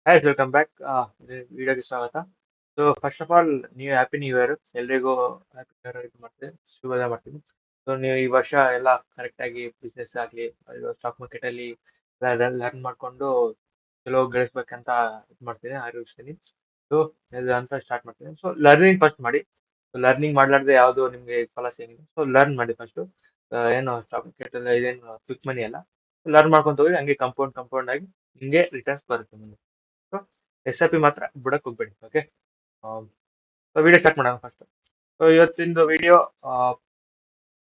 Has welcome back ವಿಡಿಯೋಗೆ ಸ್ವಾಗತ. So first of all ನೀವು ಹ್ಯಾಪಿ ನ್ಯೂ ಇಯರ್ ಎಲ್ರಿಗೂ ಹ್ಯಾಪಿ ನ್ಯೂ ಇಯರ್ ಇದು ಮಾಡ್ತೀನಿ, ಶುಭೋದಯ ಮಾಡ್ತೀನಿ. ಸೊ ನೀವು ಈ ವರ್ಷ ಎಲ್ಲ ಕರೆಕ್ಟಾಗಿ ಬಿಸ್ನೆಸ್ ಆಗಲಿ ಸ್ಟಾಕ್ ಮಾರ್ಕೆಟಲ್ಲಿ ಲರ್ನ್ ಮಾಡಿಕೊಂಡು ಚಲೋ ಗಳಿಸ್ಬೇಕಂತ ಇದು ಮಾಡ್ತೀನಿ, ಆಶಿಸ್ತೀನಿ. ಸೊ ಇದು ಅಂತ ಸ್ಟಾರ್ಟ್ ಮಾಡ್ತೀನಿ. ಸೊ ಲರ್ನಿಂಗ್ ಫಸ್ಟ್ ಮಾಡಿ. ಲರ್ನಿಂಗ್ ಮಾಡ್ಲಾರ್ದೆ ಯಾವುದು ನಿಮಗೆ ಫಲ ಸಿಗಂಗಿಲ್ಲ. ಸೊ ಲರ್ನ್ ಮಾಡಿ ಫಸ್ಟು. ಏನು ಸ್ಟಾಕ್ ಮಾರ್ಕೆಟ್ ಎಲ್ಲ ಇದೇನು ಕ್ವಿಕ್ ಮನಿ ಅಲ್ಲ. ಲರ್ನ್ ಮಾಡ್ಕೊಂತ ಹೋಗಿ ಹಂಗೆ ಕಂಪೌಂಡ್ ಆಗಿ ಹಿಂಗೆ ರಿಟರ್ನ್ಸ್ ಬರುತ್ತೆ ಮುಂದೆ. ಸೊ ಎಸ್ ಐ ಪಿ ಮಾತ್ರ ಬಿಡಕ್ ಹೋಗ್ಬೇಡಿ. ಓಕೆ, ವಿಡಿಯೋ ಸ್ಟಾರ್ಟ್ ಮಾಡೋಣ ಫಸ್ಟ್. ಸೊ ಇವತ್ತಿಂದು video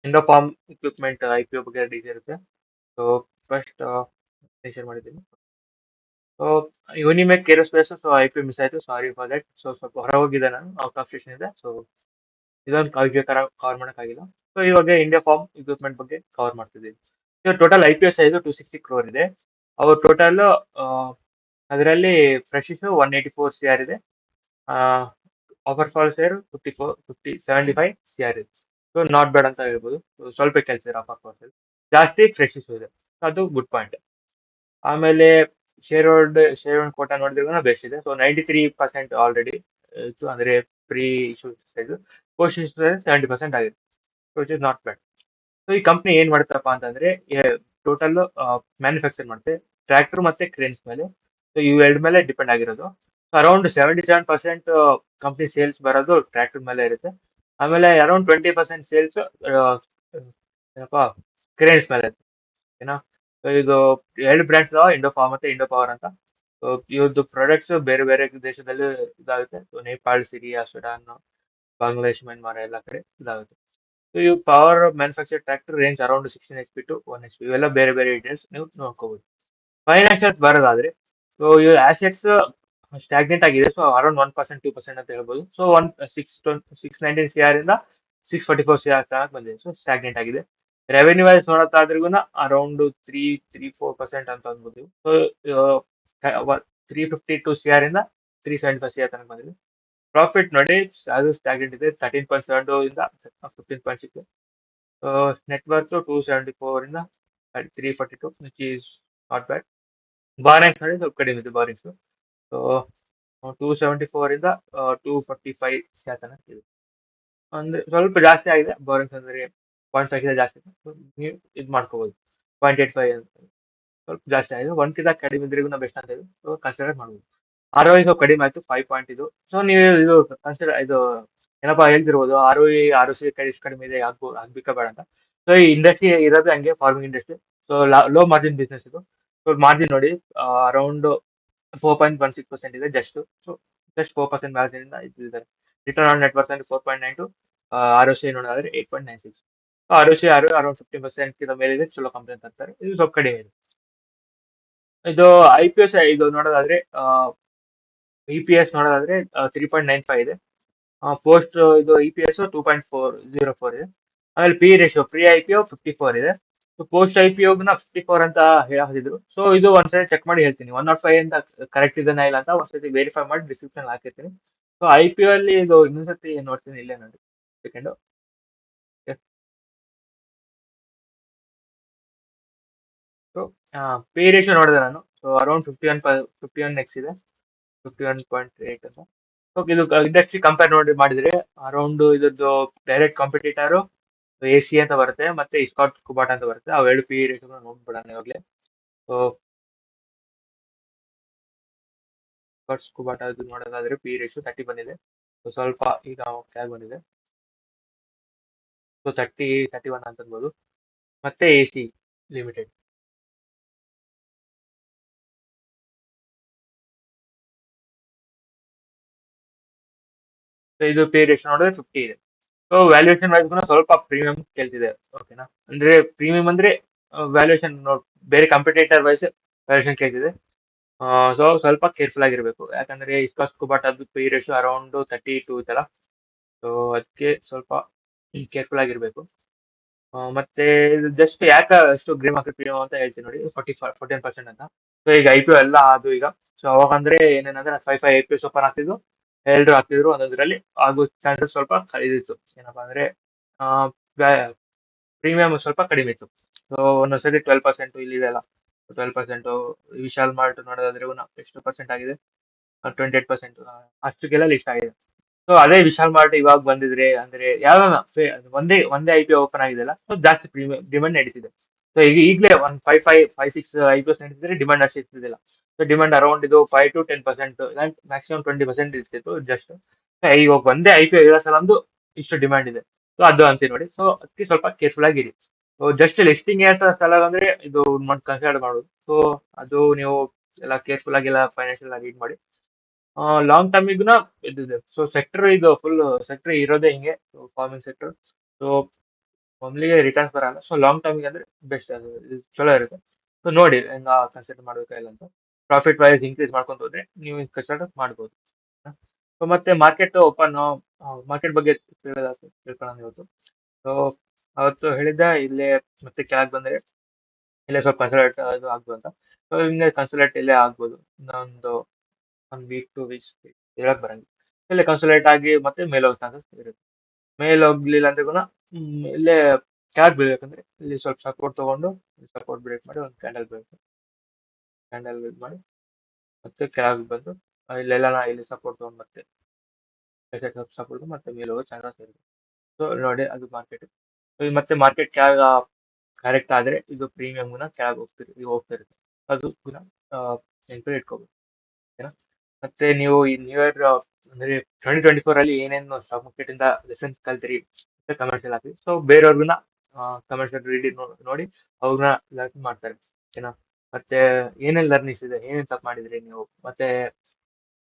Indo Farm equipment I P O ಬಗ್ಗೆ ಡೀಟೇಲ್ ಇರುತ್ತೆ. ಸೊ ಫಸ್ಟ್ ಶೇರ್ ಮಾಡಿದ್ದೀನಿ. So Unimech aerospace, so I P miss ಆಯ್ತು, ಸಾರಿ ಫಾರ್ ದಟ್. ಸೊ ಸ್ವಲ್ಪ ಹೊರ ಹೋಗಿದ್ದೆ, ನಾನು ಔಟ್ ಆಫ್ ಸ್ಟೇಷನ್ ಇದೆ. ಸೊ ಇದೊಂದು ಕವರ್ ಮಾಡೋಕ್ಕಾಗಿಲ್ಲ. ಸೊ ಇವಾಗ ಇಂಡಿಯಾ ಫಾರ್ಮ್ ಇಕ್ವಿಪ್ಮೆಂಟ್ ಬಗ್ಗೆ ಕವರ್ ಮಾಡ್ತಿದ್ದೀವಿ. So total I P S size 260 crore ಇದೆ. ಅವ್ರ ಟೋಟಲ್ ಅದರಲ್ಲಿ ಫ್ರೆಶಸ್ 184 CR ಇದೆ. ಆಫರ್ ಫಾಲ್ ಶೇರ್ 75 CR ಇದೆ. ಸೊ ನಾಟ್ ಬ್ಯಾಡ್ ಅಂತ ಹೇಳ್ಬೋದು. ಸ್ವಲ್ಪ ಕೆಲಸ ಇದೆ ಆಫರ್ ಫಾಲ್ ಶೇರ್, ಜಾಸ್ತಿ ಫ್ರೆಶಸ್ ಇದೆ, ಅದು ಗುಡ್ ಪಾಯಿಂಟ್. ಆಮೇಲೆ ಶೇರ್ ಹೋಲ್ಡ್ ಕೋಟ ನೋಡಿದ್ರೆ ಬೆಸ್ಟ್ ಇದೆ. ಸೊ 93% ಆಲ್ರೆಡಿ ಇತ್ತು, ಅಂದ್ರೆ pre issue size. Post issue 70% ಆಗಿದೆ, which is not bad. So ಈ ಕಂಪ್ನಿ ಏನ್ ಮಾಡ್ತಪ್ಪ ಅಂತಂದ್ರೆ ಟೋಟಲ್ ಮ್ಯಾನುಫ್ಯಾಕ್ಚರ್ ಮಾಡುತ್ತೆ ಟ್ರ್ಯಾಕ್ಟರ್ ಮತ್ತೆ ಕ್ರೇನ್ಸ್ ಮೇಲೆ. ಸೊ ಇವು ಎರಡು ಮೇಲೆ ಡಿಪೆಂಡ್ ಆಗಿರೋದು. ಅರೌಂಡ್ 77% ಕಂಪ್ನಿ ಸೇಲ್ಸ್ ಬರೋದು ಟ್ರ್ಯಾಕ್ಟರ್ ಮೇಲೆ ಇರುತ್ತೆ. ಆಮೇಲೆ ಅರೌಂಡ್ 20% ಸೇಲ್ಸ್ ಏನಪ್ಪಾ ಕ್ರೇನ್ಸ್ ಮೇಲೆ ಇರುತ್ತೆ. ಓಕೆನಾ. ಸೊ ಇದು ಎರಡು ಬ್ರ್ಯಾಂಡ್ಸ್ ಇದಾವ, ಇಂಡೋಫಾರ್ಮ್ ಮತ್ತೆ ಇಂಡೋ ಪವರ್ ಅಂತ. ಸೊ ಇವ್ರದ್ದು ಪ್ರಾಡಕ್ಟ್ಸ್ ಬೇರೆ ಬೇರೆ ದೇಶದಲ್ಲಿ ಇದಾಗುತ್ತೆ. So Nepal, Syria, Sudan, Bangladesh, Myanmar ಎಲ್ಲ ಕಡೆ ಇದಾಗುತ್ತೆ. ಸೊ ಇವು power manufacture tractor range around 16 HP to 1 HP, ಇವೆಲ್ಲ ಬೇರೆ ಬೇರೆ ಡೀಟೇಲ್ಸ್ ನೀವು ನೋಡ್ಕೋಬಹುದು. ಫೈನಾನ್ಷಿಯಲ್ಸ್ ಬರೋದಾದ್ರೆ, ಸೊ ಇವು ಆಸೆಟ್ಸ್ ಸ್ಟಾಗ್ನೆಂಟ್ ಆಗಿದೆ. ಸೊ ಅರೌಂಡ್ 1% 2% ಅಂತ ಹೇಳ್ಬೋದು. ಸೊ 619 CR ಇಂದ 644 CR ತನಕ ಬಂದಿದೆ. ಸೊ ಸ್ಟಾಗ್ನೆಂಟ್ ಆಗಿದೆ. ರೆವೆನ್ಯೂ ವೈಸ್ ನೋಡೋದಾದ್ರೂ ಅರೌಂಡ್ 3-4% ಅಂತ ಅನ್ಬೋದು. ಸೊ 352 CR ಇಂದ 375 CR ತನಕ ಬಂದಿದೆ. ಪ್ರಾಫಿಟ್ ನೋಡಿ, ಅದು ಸ್ಟಾಗ್ನೆಂಟ್ ಇದೆ. 13.72 ಇಂದ 15.6. ನೆಟ್ವರ್ಕ್ 274 ಇಂದ 342, ವಿಚ್ ಈಸ್ ನಾಟ್ ಬ್ಯಾಡ್. ಬಾರಿಂಗ್ಸ್ ನೋಡಿ ಸ್ವಲ್ಪ ಕಡಿಮೆ ಇದೆ ಬಾರಿಂಗ್ಸ್. ಸೊ 274 ಇಂದ 245 ತನಕ ಇದೆ. ಅಂದ್ರೆ ಸ್ವಲ್ಪ ಜಾಸ್ತಿ ಆಗಿದೆ ಬಾರಿಂಗ್ಸ್, ಅಂದ್ರೆ 0.5 ಜಾಸ್ತಿ ಇದೆ. So, ನೀವು ಇದು ಮಾಡ್ಕೋಬಹುದು 0.85 ಅಂತ ಸ್ವಲ್ಪ ಜಾಸ್ತಿ ಆಗಿದೆ. 1 ಕಡಿಮೆ ಇದ್ರಿಗೂ ಬೆಸ್ಟ್ ಅಂತ ಇದೆ. ಸೊ ಕನ್ಸಿಡರ್ ಮಾಡ್ಬೋದು. ಆರ್ ಒ ಸ್ವಲ್ಪ ಕಡಿಮೆ ಆಯ್ತು, 5 ಇದು. ಸೊ ನೀವು ಇದು ಕನ್ಸಿಡರ್ ಇದು ಏನಪ್ಪಾ ಹೇಳ್ತಿರ್ಬೋದು, ಆರ್ ಒ ಸಿ ಕಡಿಮೆ ಇದೆ, ಆಗ್ಬೇಕಾ ಬೇಡ ಅಂತ. ಸೊ ಈ ಇಂಡಸ್ಟ್ರಿ ಇರೋದು ಹಂಗೆ, farming industry. So low margin business ಇದು. ಸೊ ಮಾರ್ಜಿನ್ ನೋಡಿ ಅರೌಂಡ್ 4.16% ಇದೆ ಜಸ್ಟ್. ಸೊ ಜಸ್ಟ್ 4% ಮಾರ್ಜಿನ್ ಇಂದ ಇದ್ದಾರೆ. ರಿಟರ್ನ್ ಆನ್ ನೆಟ್ವರ್ಕ್ ಅಂದ್ರೆ 4.92. ಆರ್ ಒ ಸಿ ನೋಡೋದಾದ್ರೆ 8.96. ಆರ್ ಒ ಸಿ ಅರೌಂಡ್ 15% ಮೇಲೆ ಇದೆ. ಚಲೋ ಕಂಪ್ನಿ ಅಂತ ಅಂತಾರೆ. ಇದು ಸ್ವಲ್ಪ ಕಡಿಮೆ ಇದೆ. ಇದು ಐ ಪಿ ಎಸ್ ಇದು ನೋಡೋದಾದ್ರೆ ಇ ಪಿ ಎಸ್ ನೋಡೋದಾದ್ರೆ 3.95 ಇದೆ. ಪೋಸ್ಟ್ ಇದು ಇ ಪಿ ಎಸ್ 2.404 ಇದೆ. ಆಮೇಲೆ P ratio pre I P O 54 ಇದೆ. ಪೋಸ್ಟ್ ಐ ಪಿ ಒಗ್ನ 54 ಅಂತ ಹೇಳಿದ್ರು. ಸೊ ಇದು ಒಂದ್ಸರಿ ಚೆಕ್ ಮಾಡಿ ಹೇಳ್ತೀನಿ, 105 ಅಂತ ಕರೆಕ್ಟ್ ಇದನ್ನ ಇಲ್ಲ ಅಂತ ಒಂದ್ಸತಿ ವೆರಿಫೈ ಮಾಡಿ ಡಿಸ್ಕ್ರಿಪ್ಷನ್ ಹಾಕಿರ್ತೀನಿ. ಸೊ ಐ ಪಿ ಒ ಅಲ್ಲಿ ಇದು ಇನ್ನೊಂದ್ಸತಿ ನೋಡ್ತೀನಿ, ಇಲ್ಲೇ ನೋಡಿ ಸೆಕೆಂಡ್. ಸೊ ಪಿ ರೇಷಿಯೋ ನೋಡಿದೆ ನಾನು. ಸೊ ಅರೌಂಡ್ 51x ಇದೆ, 51.8 ಅಂತ. ಓಕೆ, ಇದು ಇಂಡಸ್ಟ್ರಿ ಕಂಪೇರ್ ಮಾಡಿದ್ರೆ ಅರೌಂಡ್ ಇದ್ರದ್ದು ಡೈರೆಕ್ಟ್ ಕಾಂಪಿಟೇಟರ್ ಎ ಸಿ ಅಂತ ಬರುತ್ತೆ, ಮತ್ತೆ ಇಸ್ಕಾಟ್ ಕುಬಾಟ ಅಂತ ಬರುತ್ತೆ. ಅವೆರಡು ಪಿ ರೇಷಿಯೋ ನೋಡ್ಬಿಡೋಣ ಇವಾಗಲೇ. ಸೊ ಇಸ್ಕಾಟ್ ಕುಬಾಟ ಇದು ನೋಡೋದಾದ್ರೆ ಪಿ ರೇಷಿಯೋ 30 ಬಂದಿದೆ. ಸೊ ಸ್ವಲ್ಪ ಈಗ ಕೆಳಗೆ ಬಂದಿದೆ. ಸೊ 31 ಅಂತ ಅನ್ಬೋದು. ಮತ್ತೆ ಎ ಸಿ ಲಿಮಿಟೆಡ್, ಸೊ ಇದು ಪಿ ರೇಷಿಯೋ ನೋಡಿದ್ರೆ 50 ಇದೆ. ಸೊ ವ್ಯಾಲ್ಯೂಯೇಷನ್ ವೈಸ್ ಸ್ವಲ್ಪ ಪ್ರೀಮಿಯಂ ಕೇಳ್ತಿದೆ. ಓಕೆನಾ, ಅಂದ್ರೆ ಪ್ರೀಮಿಯಂ ಅಂದ್ರೆ ವ್ಯಾಲ್ಯೂಯೇಷನ್ ಬೇರೆ ಕಂಪಿಟೇಟರ್ ವೈಸ್ ವ್ಯಾಲ್ಯೂಯೇಷನ್ ಕೇಳ್ತಿದೆ. ಸೊ ಸ್ವಲ್ಪ ಕೇರ್ಫುಲ್ ಆಗಿರ್ಬೇಕು, ಯಾಕಂದ್ರೆ ಇಸ್ಕಾಸ್ ಕುಬಾಟ್ ಅದು ಪಿ ರೇಷಿಯೋ ಅರೌಂಡ್ 32 ಇತ್ತಲ್ಲ. ಸೊ ಅದಕ್ಕೆ ಸ್ವಲ್ಪ ಕೇರ್ಫುಲ್ ಆಗಿರ್ಬೇಕು. ಮತ್ತೆ ಇದು ಜಸ್ಟ್ ಯಾಕೆ ಅಷ್ಟು ಗ್ರೇ ಮಾರ್ಕೆಟ್ ಪ್ರೀಮಿಯಂ ಅಂತ ಹೇಳ್ತೀನಿ ನೋಡಿ, 14% ಅಂತ. ಸೊ ಈಗ ಐ ಪಿ ಒ ಎಲ್ಲ ಅದು ಈಗ. ಸೊ ಅವಾಗ ಅಂದ್ರೆ ಏನೇನಂದ್ರೆ 5 ಐ ಪಿ ಎಸ್ ಓಪನ್ ಆಗ್ತಿದ್ವು, ಎಲ್ರು ಆಗ್ತಿದ್ರು ಒಂದೊಂದ್ರಲ್ಲಿ. ಆಗೋ ಚಾನ್ಸಸ್ ಸ್ವಲ್ಪ ಇದಿತ್ತು. ಏನಪ್ಪಾ ಅಂದ್ರೆ ಪ್ರೀಮಿಯಂ ಸ್ವಲ್ಪ ಕಡಿಮೆ ಇತ್ತು. ಸೊ ಒಂದೊಂದ್ಸತಿ 12% ಇಲ್ಲಿ ಇದೆಲ್ಲ. 12%. ವಿಶಾಲ್ ಮಾರ್ಟ್ ನೋಡೋದಾದ್ರೆ ಎಷ್ಟು ಪರ್ಸೆಂಟ್ ಆಗಿದೆ? 28%. ಅಷ್ಟಕ್ಕೆಲ್ಲ ಲಿಸ್ಟ್ ಆಗಿದೆ. ಸೊ ಅದೇ ವಿಶಾಲ್ ಮಾರ್ಟ್ ಇವಾಗ ಬಂದಿದ್ರೆ ಅಂದ್ರೆ ಯಾವ್ದಾನ ಒಂದೇ ಒಂದೇ ಐ ಪಿ ಓಪನ್ ಆಗಿದೆಯಲ್ಲ, ಸೊ ಜಾಸ್ತಿ ಡಿಮಾಂಡ್ ನಡೀತಿದೆ. ಸೊ ಈಗ ಈಗಲೇ ಒಂದು ಫೈವ್ ಸಿಕ್ಸ್ ಐ ಪಿ ನಡೀತಿದ್ರೆ ಡಿಮಾಂಡ್ ಅಷ್ಟು ಇರ್ತಿದಿಲ್ಲ. ಸೊ ಡಿಮಾಂಡ್ ಅರೌಂಡ್ ಇದು 5 to 10%, ಮ್ಯಾಕ್ಸಿಮಮ್ 20% ಇರ್ತಿತ್ತು ಜಸ್ಟ್. ಇವಾಗ ಒಂದೇ ಐ ಪಿ ಇರೋ ಸಲ ಒಂದು ಇಷ್ಟು ಡಿಮಾಂಡ್ ಇದೆ. ಸೊ ಅದು ಅಂತೀನಿ ನೋಡಿ. ಸೊ ಅದಕ್ಕೆ ಸ್ವಲ್ಪ ಕೇರ್ಫುಲ್ ಆಗಿರಿ. ಜಸ್ಟ್ ಲಿಸ್ಟಿಂಗ್ ಸಲ ಅಂದ್ರೆ ಇದು ಕನ್ಸಿಡರ್ ಮಾಡೋದು. ಸೊ ಅದು ನೀವು ಎಲ್ಲ ಕೇರ್ಫುಲ್ ಆಗಿ ಎಲ್ಲ ಫೈನಾನ್ಷಿಯಲ್ ಆಗಿ ರೀಡ್ ಮಾಡಿ. ಲಾಂಗ್ ಟರ್ಮಿಗ್ನ ಇದಿದೆ. ಸೊ ಸೆಕ್ಟರ್ ಈಗ ಫುಲ್ ಸೆಕ್ಟರ್ ಇರೋದೇ ಹಿಂಗೆ, ಫಾರ್ಮಿಂಗ್ ಸೆಕ್ಟರ್. ಸೊ ಒಮ್ಲಿಗೆ ರಿಟರ್ನ್ಸ್ ಬರಲ್ಲ. ಸೊ ಲಾಂಗ್ ಟರ್ಮಿಗೆ ಅಂದ್ರೆ ಬೆಸ್ಟ್, ಅದು ಇದು ಚಲೋ ಇರುತ್ತೆ. ಸೊ ನೋಡಿ ಹೆಂಗ ಕನ್ಸಿಡರ್ ಮಾಡ್ಬೇಕಾ ಇಲ್ಲ ಅಂತ. ಪ್ರಾಫಿಟ್ ವೈಸ್ ಇನ್ಕ್ರೀಸ್ ಮಾಡ್ಕೊಂತ ಹೋದ್ರೆ ನೀವು ಕನ್ಸಿಡರ್ ಮಾಡ್ಬೋದು. ಸೊ ಮತ್ತೆ ಮಾರ್ಕೆಟ್ ಬಗ್ಗೆ ತಿಳ್ಕೊಳ್ಳೋಣ ಇವತ್ತು. ಸೊ ಅವತ್ತು ಹೇಳಿದ್ದೆ ಇಲ್ಲೇ ಮತ್ತೆ ಕೆಳಗೆ ಬಂದ್ರೆ ಇಲ್ಲೇ ಸ್ವಲ್ಪ ಕನ್ಸಲ್ಟ್ ಇದು ಆಗ್ಬೋದು ಅಂತ. ಸೊ ಹಿಂಗೆ ಕನ್ಸಲ್ಟ್ ಇಲ್ಲೇ ಆಗ್ಬೋದು. ಇನ್ನೊಂದು 1 week 2 weeks ಹೇಳಕ್ ಬರಂಗಿಲ್ಲ. ಇಲ್ಲೇ ಕನ್ಸಲ್ಟೇಟ್ ಆಗಿ ಮತ್ತೆ ಮೇಲೆ ಹೋಗೋ ಚಾನ್ಸಸ್ ಇರುತ್ತೆ. ಮೇಲೆ ಹೋಗ್ಲಿಲ್ಲ ಅಂದ್ರೆ ಕೂಡ ಇಲ್ಲೇ ಕೆಳಗೆ ಬೀಳ್ಬೇಕಂದ್ರೆ ಇಲ್ಲಿ ಸ್ವಲ್ಪ ಸಪೋರ್ಟ್ ತಗೊಂಡು ಸಪೋರ್ಟ್ ಬ್ರೇಕ್ ಮಾಡಿ ಒಂದು ಕ್ಯಾಂಡಲ್ ಬ್ರೇಕ್ ಮಾಡಿ ಮತ್ತೆ ಕೆಳಗೆ ಬಂದು ಇಲ್ಲೆಲ್ಲ ಇಲ್ಲಿ ಸಪೋರ್ಟ್ ತಗೊಂಡು ಮತ್ತೆ ಸಪೋರ್ಟ್ ಮತ್ತೆ ಮೇಲೆ ಹೋಗೋ ಚಾನ್ಸಸ್ ಇರುತ್ತೆ. ಸೊ ನೋಡಿ ಅದು ಮಾರ್ಕೆಟ್. ಮತ್ತೆ ಮಾರ್ಕೆಟ್ ಕೆಳಗ ಕರೆಕ್ಟ್ ಆದ್ರೆ ಇದು ಪ್ರೀಮಿಯಂನ ಕೆಳಗೆ ಹೋಗ್ತಿರುತ್ತೆ. ಅದು ಕೂಡ ನೆನ್ಪಲ್ಲಿ ಇಟ್ಕೋಬೇಕು. ಓಕೆನಾ? ಮತ್ತೆ ನೀವು ಈ ನ್ಯೂ ಇಯರ್ ಅಂದ್ರೆ 2024 ಅಲ್ಲಿ ಏನೇನು ಸ್ಟಾಕ್ ಮಾರ್ಕೆಟ್ ಇಂದ ಲೆಸನ್ಸ್ ಕಲ್ತಿರಿ ಅಂತ ಕಮೆಂಟ್ಸ್ ಅಲ್ಲಿ ಹಾಕಿ. ಸೊ ಬೇರೆಯವ್ರನ್ನ ಕಮೆಂಟ್ಸ್ ರೀಡ್ ನೋಡಿ ಅವ್ರನ್ನ ಲರ್ನ್ ಮಾಡ್ತಾರೆ. ಓಕೆನಾ? ಮತ್ತೆ ಏನೇನ್ ಲರ್ನಿಂಗ್ಸ್ ಇದೆ, ಏನೇನ್ ತಪ್ಪು ಮಾಡಿದ್ರಿ ನೀವು, ಮತ್ತೆ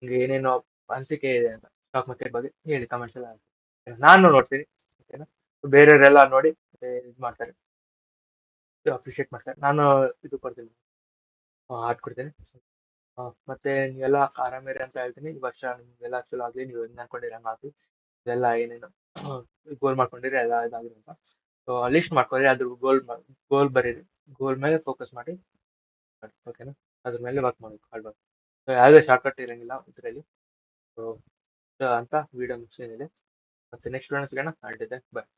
ನಿಮ್ಗೆ ಏನೇನೋ ಅನಿಸಿಕೆ ಇದೆ ಅಂತ ಸ್ಟಾಕ್ ಮಾರ್ಕೆಟ್ ಬಗ್ಗೆ ಹೇಳಿ ಕಮೆಂಟ್ಸ್ ಎಲ್ಲ ಹಾಕಿ. ನಾನು ನೋಡ್ತೀನಿ. ಓಕೆನಾ? ಬೇರೆಯವರೆಲ್ಲ ನೋಡಿ ಇದು ಮಾಡ್ತಾರೆ, ಅಪ್ರಿಶಿಯೇಟ್ ಮಾಡ್ತಾರೆ. ನಾನು ಇದು ಕೊಡ್ತೀನಿ, ಹಾರ್ಟ್ ಕೊಡ್ತೀನಿ. ಮತ್ತೆ ನೀವೆಲ್ಲ ಆರಾಮಿರಿ ಅಂತ ಹೇಳ್ತೀನಿ. ಈ ವರ್ಷ ನಿಮ್ಗೆಲ್ಲ ಚಲೋ ಆಗ್ಲಿ, ನೀವು ಹೆಂಗ್ ಅನ್ಕೊಂಡಿರಿ ಹಂಗ್ ಆಗ್ಲಿ. ಇದೆಲ್ಲ ಏನೇನು ಗೋಲ್ ಮಾಡ್ಕೊಂಡಿರಿ ಎಲ್ಲ ಇದಾಗ್ಲಿ ಅಂತ. ಸೊ ಲಿಸ್ಟ್ ಮಾಡ್ಕೊಳ್ಳಿ, ಅದ್ರ ಗೋಲ್ ಬರೀರಿ. ಗೋಲ್ ಮೇಲೆ ಫೋಕಸ್ ಮಾಡಿ. ಓಕೆನಾ? ಅದ್ರ ಮೇಲೆ ವರ್ಕ್ ಮಾಡ್ಬೇಕು, ಹಾರ್ಡ್ ವರ್ಕ್. ಸೊ ಯಾವುದೇ ಶಾರ್ಟ್ಕಟ್ ಇರಂಗಿಲ್ಲ ಇದರಲ್ಲಿ. ಸೊ ಅಂತ ವಿಡಿಯೋ ಮುಗಿಸಿದೆ. ಮತ್ತೆ ನೆಕ್ಸ್ಟ್ ವಿಡಿಯೋ ಸಿಗೋಣ. ಬಾಯ್.